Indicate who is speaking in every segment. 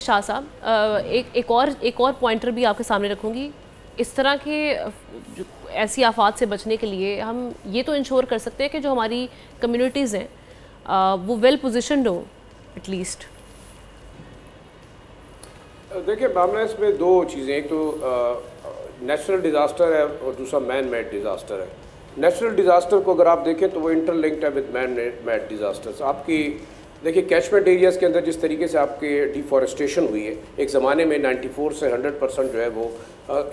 Speaker 1: शाह साहब, एक और पॉइंटर भी आपके सामने रखूँगी। इस तरह के ऐसी आफात से बचने के लिए हम ये तो इंश्योर कर सकते हैं कि जो हमारी कम्युनिटीज़ हैं वो वेल पोजिशनड हो एटलीस्ट।
Speaker 2: देखिए मामला इसमें दो चीज़ें, एक तो नेचुरल डिज़ास्टर है और दूसरा मैन मेड डिज़ास्टर है। नेचुरल डिज़ास्टर को अगर आप देखें तो वो इंटरलिंक्ड है विद मैन मेड डिज़ास्टर्स। आपकी देखिए कैचमेंट एरियाज़ के अंदर जिस तरीके से आपके डिफॉरेस्टेशन हुई है, एक ज़माने में 94 से 100% जो है वो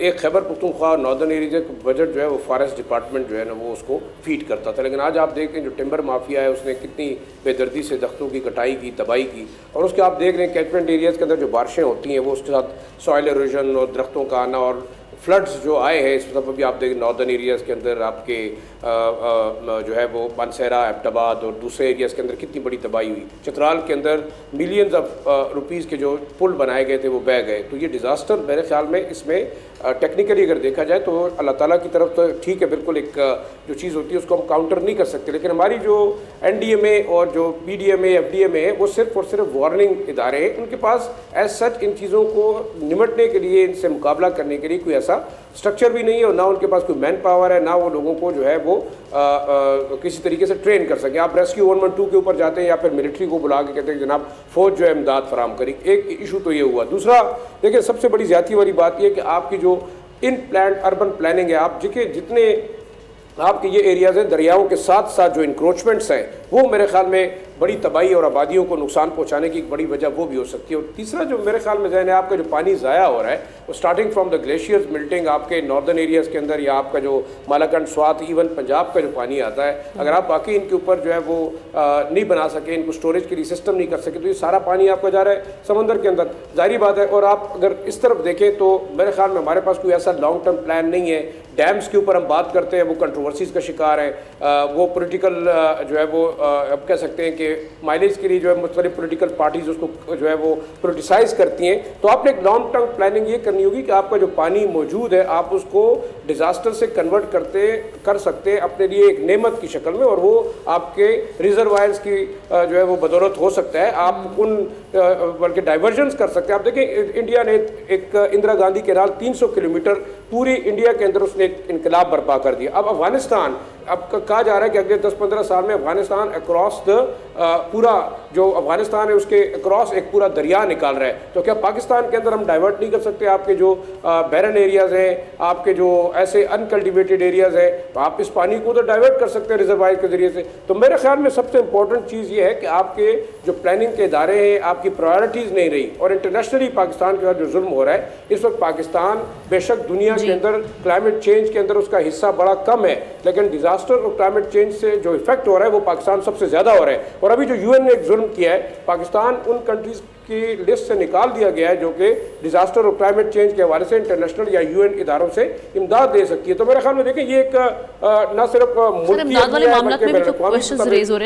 Speaker 2: एक खैबर पख्तूनख्वा और नॉर्दर्न एरिया का बजट जो है वो फॉरेस्ट डिपार्टमेंट जो है ना वो उसको फीड करता था। लेकिन आज आप देख रहे हैं जो टिम्बर माफिया है उसने कितनी बेदर्दी से दख्तों की कटाई की, तबाही की, और उसके आप देख रहे हैं कैचमेंट एरियाज़ के अंदर जो बारिशें होती हैं वो उसके साथ सॉइल एरोजन और दरख्तों का आना और फ्लड्स जो आए हैं इस तरफ भी आप देखें नॉर्दर्न एरियाज़ के अंदर आपके जो है वो बनसेरा, एबटाबाद और दूसरे एरियाज़ के अंदर कितनी बड़ी तबाही हुई। चित्राल के अंदर मिलियंस ऑफ रुपीज़ के जो पुल बनाए गए थे वो बह गए। तो ये डिज़ास्टर मेरे ख्याल में इसमें टेक्निकली अगर देखा जाए तो अल्लाह ताला की तरफ तो ठीक है, बिल्कुल एक जो चीज़ होती है उसको हम काउंटर नहीं कर सकते। लेकिन हमारी जो NDMA और जो PDMA FDMA है वो सिर्फ और सिर्फ वार्निंग इदारे हैं। उनके पास एज सच इन चीज़ों को निमटने के लिए, इनसे मुकाबला करने के लिए कोई ऐसा स्ट्रक्चर भी नहीं है और ना उनके पास कोई मैन पावर है, ना वो लोगों को जो है वो किसी तरीके से ट्रेन कर सकें। आप रेस्क्यू 112 के ऊपर जाते हैं या फिर मिलिट्री को बुला के कहते हैं जनाब फौज जो है इमदाद फराम करी। एक इशू तो ये हुआ। दूसरा देखिए सबसे बड़ी ज़्यादती वाली बात यह कि आपकी जो इन प्लान अर्बन प्लानिंग है, आप जितने आपके ये एरियाज़ हैं दरियाओं के साथ साथ जो इंक्रोचमेंट्स हैं वो मेरे ख्याल में बड़ी तबाही और आबादियों को नुकसान पहुंचाने की एक बड़ी वजह वो भी हो सकती है। और तीसरा जो मेरे ख्याल में जहन है, आपका जो पानी ज़ाया हो रहा है वो स्टार्टिंग फ्रॉम द ग्लेशियर्स मिल्टिंग आपके नॉर्दर्न एरियाज़ के अंदर या आपका जो मालाकंड, स्वात, इवन पंजाब का जो पानी आता है, अगर आप बाकी इनके ऊपर जो है वो नहीं बना सके, इनको स्टोरेज के लिए सिस्टम नहीं कर सके तो ये सारा पानी आपका जा रहा है समंदर के अंदर, जाहिर बात है। और आप अगर इस तरफ देखें तो मेरे ख्याल में हमारे पास कोई ऐसा लॉन्ग टर्म प्लान नहीं है। डैम्स के ऊपर हम बात करते हैं वो कंट्रोवर्सीज का शिकार है, वो पॉलिटिकल जो है वो अब कह सकते हैं कि माइलेज के लिए जो है मुख्तलिफ पॉलिटिकल पार्टीज उसको जो है वो पोलिटिसाइज करती हैं। तो आपने एक लॉन्ग टर्म प्लानिंग ये करनी होगी कि आपका जो पानी मौजूद है आप उसको डिज़ास्टर से कन्वर्ट कर सकते हैं अपने लिए एक नेमत की शक्ल में, और वो आपके रिजर्वायर्स की जो है वो बदौलत हो सकता है। आप उन बल्कि डाइवर्जन्स कर सकते हैं। आप देखें इंडिया ने एक इंदिरा गांधी के नाल 300 किलोमीटर पूरी इंडिया के अंदर उसने एक इनकलाब बर्पा कर दिया। अब अफगानिस्तान, अब कहा जा रहा है कि अगले 10-15 साल में अफगानिस्तान अक्रॉस द पूरा जो अफगानिस्तान है उसके अक्रॉस एक पूरा दरिया निकाल रहा है। तो क्या पाकिस्तान के अंदर हम डाइवर्ट नहीं कर सकते आपके जो बैरन एरियाज़ हैं, आपके जो ऐसे अनकल्टिवेटेड एरियाज़ हैं, तो आप इस पानी को तो डाइवर्ट कर सकते हैं रिजर्वायर के जरिए से। तो मेरे ख्याल में सबसे इंपॉर्टेंट चीज़ ये है कि आपके जो प्लानिंग के इदारे हैं, आपकी प्रायोरिटीज़ नहीं रही। और इंटरनेशनली पाकिस्तान के साथ जो जुल्म हो रहा है इस वक्त, पाकिस्तान बेशक दुनिया के अंदर क्लाइमेट चेंज के अंदर उसका हिस्सा बड़ा कम है, लेकिन डिजास्टर और क्लाइमेट चेंज से जो इफेक्ट हो रहा है वो पाकिस्तान सबसे ज़्यादा हो रहा है। और अभी जो UN ने एक जुल्म किया है, पाकिस्तान उन कंट्रीज़ की लिस्ट से निकाल दिया गया है जो कि डिजास्टर और क्लाइमेट चेंज के हवाले से इंटरनेशनल या UN इदारों से इमदाद दे सकती है। तो मेरे ख्याल में देखें ये एक न सिर्फ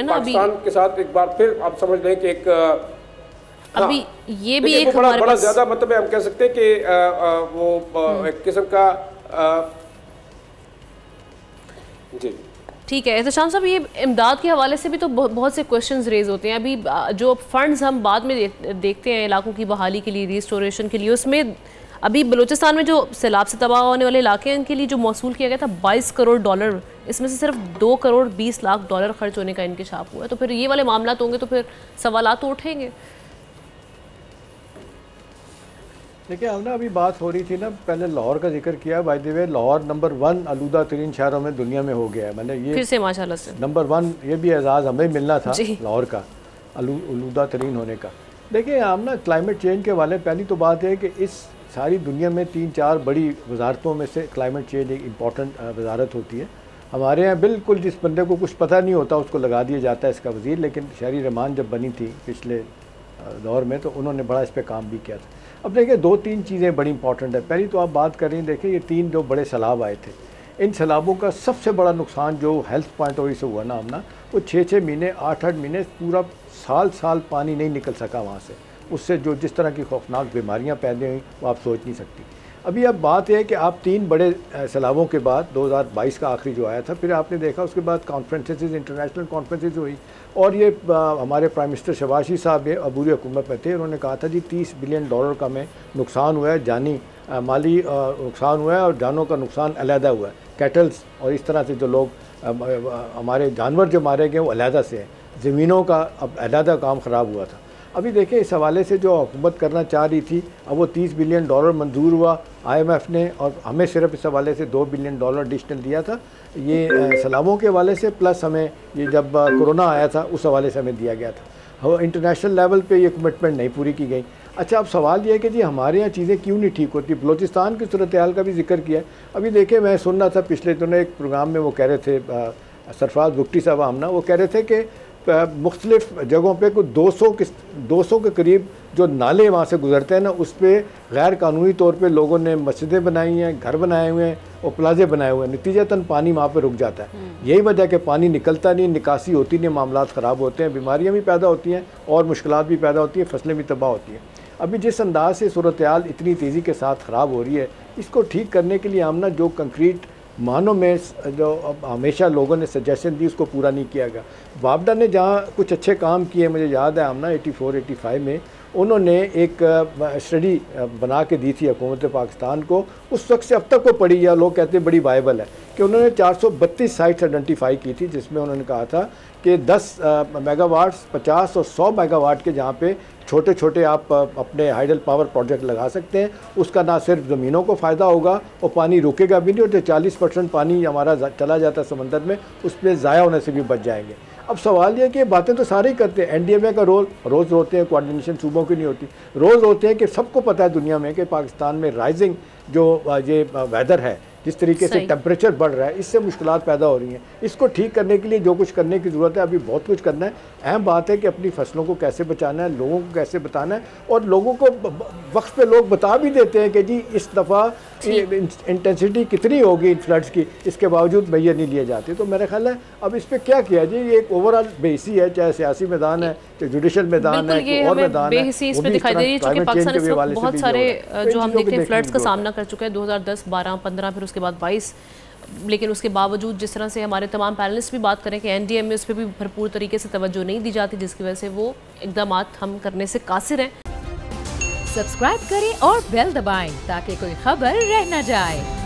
Speaker 2: पाकिस्तान के साथ एक बार फिर आप समझ लें कि एक
Speaker 1: अभी ये भी एक
Speaker 2: बड़ा ज़्यादा मतलब हम कह सकते हैं कि वो एक किस्म का जी
Speaker 1: ठीक है। एहतशाम साहब, ये इमदाद के हवाले से भी तो बहुत से क्वेश्चंस रेज होते हैं। अभी जो फंड्स हम बाद में देखते हैं इलाकों की बहाली के लिए, रिस्टोरेशन के लिए, उसमें अभी बलूचिस्तान में जो सैलाब से तबाह होने वाले इलाके हैं उनके लिए जो मौसूल किया गया था $22 करोड़, इसमें से सिर्फ $2 करोड़ 20 लाख खर्च होने का इंकशाफ हुआ है। तो फिर ये वाले मामला होंगे तो फिर सवालात तो उठेंगे।
Speaker 3: देखिए हम ना अभी बात हो रही थी ना, पहले लाहौर का जिक्र किया, by the way Lahore number 1 आलूदा तरीन शहरों में दुनिया में हो गया है। मैंने ये
Speaker 1: फिर से माशाल्लाह से
Speaker 3: नंबर 1, ये भी एजाज़ हमें मिलना था लाहौर का आलूदा तरीन होने का। देखिए हम ना क्लाइमेट चेंज के वाले, पहली तो बात है कि इस सारी दुनिया में 3-4 बड़ी वजारतों में से क्लाइमेट चेंज एक इम्पॉर्टेंट वजारत होती है। हमारे यहाँ बिल्कुल जिस बंदे को कुछ पता नहीं होता उसको लगा दिया जाता है इसका वज़ीर, लेकिन शहरी रहमान जब बनी थी पिछले दौर में तो उन्होंने बड़ा इस पर काम भी किया था। अब देखिए 2-3 चीज़ें बड़ी इंपॉर्टेंट है। पहली तो आप बात कर रही हैं, देखिए ये 3 जो बड़े सैलाब आए थे, इन सैलाबों का सबसे बड़ा नुकसान जो हेल्थ पॉइंट ऑफ व्यू से हुआ ना हमना, वो 6-6 महीने 8-8 महीने पूरा साल पानी नहीं निकल सका वहाँ से। उससे जो जिस तरह की खौफनाक बीमारियाँ पैदा हुई वो आप सोच नहीं सकती। अभी अब बात यह है कि आप 3 बड़े सैलाबों के बाद 2022 का आखिरी जो आया था, फिर आपने देखा उसके बाद कॉन्फ्रेंसेस, इंटरनेशनल कॉन्फ्रेंसेस हुई, और ये हमारे प्राइम मिनिस्टर शहबाज शरीफ साहब अबूरी हुकूमत में थे, उन्होंने कहा था जी $30 बिलियन का हमें नुकसान हुआ है, जानी माली नुकसान हुआ है और जानों का नुकसान अलहदा हुआ है, कैटल्स और इस तरह से जो लोग हमारे जानवर जो मारे गए वो अलहदा से हैं, ज़मीनों का अब अलहदा काम ख़राब हुआ था। अभी देखें इस हवाले से जो हुकूमत करना चाह रही थी, अब वो $30 बिलियन मंजूर हुआ IMF ने, और हमें सिर्फ इस हवाले से $2 बिलियन एडिशनल दिया था, ये सैलाबों के हवाले से, प्लस हमें ये जब कोरोना आया था उस हवाले से हमें दिया गया था। इंटरनेशनल लेवल पे ये कमिटमेंट नहीं पूरी की गई। अच्छा, अब सवाल ये है कि जी हमारे यहाँ चीज़ें क्यों नहीं ठीक होती। बलूचिस्तान की सूरत हाल का भी जिक्र किया है। अभी देखिए, मैं सुन रहा था पिछले दिनों एक प्रोग्राम में, वो कह रहे थे सरफराज बुगटी साहब आमना, वो कह रहे थे कि मुख्तलिफ जगहों पे कुछ 200 के करीब जो नाले वहाँ से गुजरते हैं ना, उस पर गैर कानूनी तौर पे लोगों ने मस्जिदें बनाई हैं, घर बनाए हुए हैं और प्लाजे बनाए हुए हैं। नतीजतन पानी वहाँ पे रुक जाता है। यही वजह कि पानी निकलता नहीं, निकासी होती नहीं, मामलात ख़राब होते हैं, बीमारियाँ भी पैदा होती हैं और मुश्किलात भी पैदा होती हैं, फसलें भी तबाह होती हैं। अभी जिस अंदाज से सूरत हाल इतनी तेज़ी के साथ ख़राब हो रही है, इसको ठीक करने के लिए आमना जो कंक्रीट मानों में जो हमेशा लोगों ने सजेशन दी उसको पूरा नहीं किया गया। वापडा ने जहाँ कुछ अच्छे काम किए, मुझे याद है आमना 84-85 में उन्होंने एक स्टडी बना के दी थी हुकूमत पाकिस्तान को, उस वक्त से अब तक वो पड़ी, या लोग कहते हैं बड़ी वायबल है, कि उन्होंने 432 साइट्स आइडेंटिफाई की थी, जिसमें उन्होंने कहा था कि 10 मेगावाट्स, 50 और 100 मेगावाट के जहाँ पे छोटे छोटे आप अपने हाइडल पावर प्रोजेक्ट लगा सकते हैं, उसका ना सिर्फ ज़मीनों को फ़ायदा होगा और पानी रुकेगा भी नहीं, और जो 40% पानी हमारा चला जाता है समंदर में, उस पर ज़ाया होने से भी बच जाएंगे। अब सवाल ये कि बातें तो सारे ही करते हैं, NDMA का रोल रोज़ होते हैं, कोऑर्डिनेशन सूबों की नहीं होती, रोज़ होते हैं कि सबको पता है दुनिया में कि पाकिस्तान में राइजिंग जो ये वेदर है, जिस तरीके से टेम्परेचर बढ़ रहा है, इससे मुश्किलात पैदा हो रही हैं। इसको ठीक करने के लिए जो कुछ करने की ज़रूरत है, अभी बहुत कुछ करना है। अहम बात है कि अपनी फसलों को कैसे बचाना है, लोगों को कैसे बताना है, और लोगों को वक्त पे लोग बता भी देते हैं कि जी इस दफ़ा इंटेंसिटी कितनी होगी फ्लड्स की, इसके बावजूद मैया नहीं लिए जाते। तो मेरा ख्याल है अब इस पर क्या किया जी, ये एक ओवरऑल बेहिसी है, चाहे सियासी मैदान है, चाहे जुडिशल मैदान है, और मैदान है,
Speaker 1: इसमें दिखाई दे रही है। चूँकि पाकिस्तान इस वक्त बहुत सारे जो हम देखें फ्लड्स का सामना कर चुका है, 2010, 12, 15, फिर उसके बाद 22, लेकिन उसके बावजूद जिस तरह से हमारे तमाम पैनलिस्ट भी बात करें कि NDMA उस पर भी भरपूर तरीके से तवज्जो नहीं दी जाती, जिसकी वजह से वो इक़दाम हम करने से कासिर हैं।
Speaker 4: सब्सक्राइब करें और बेल दबाएं ताकि कोई खबर रह न जाए।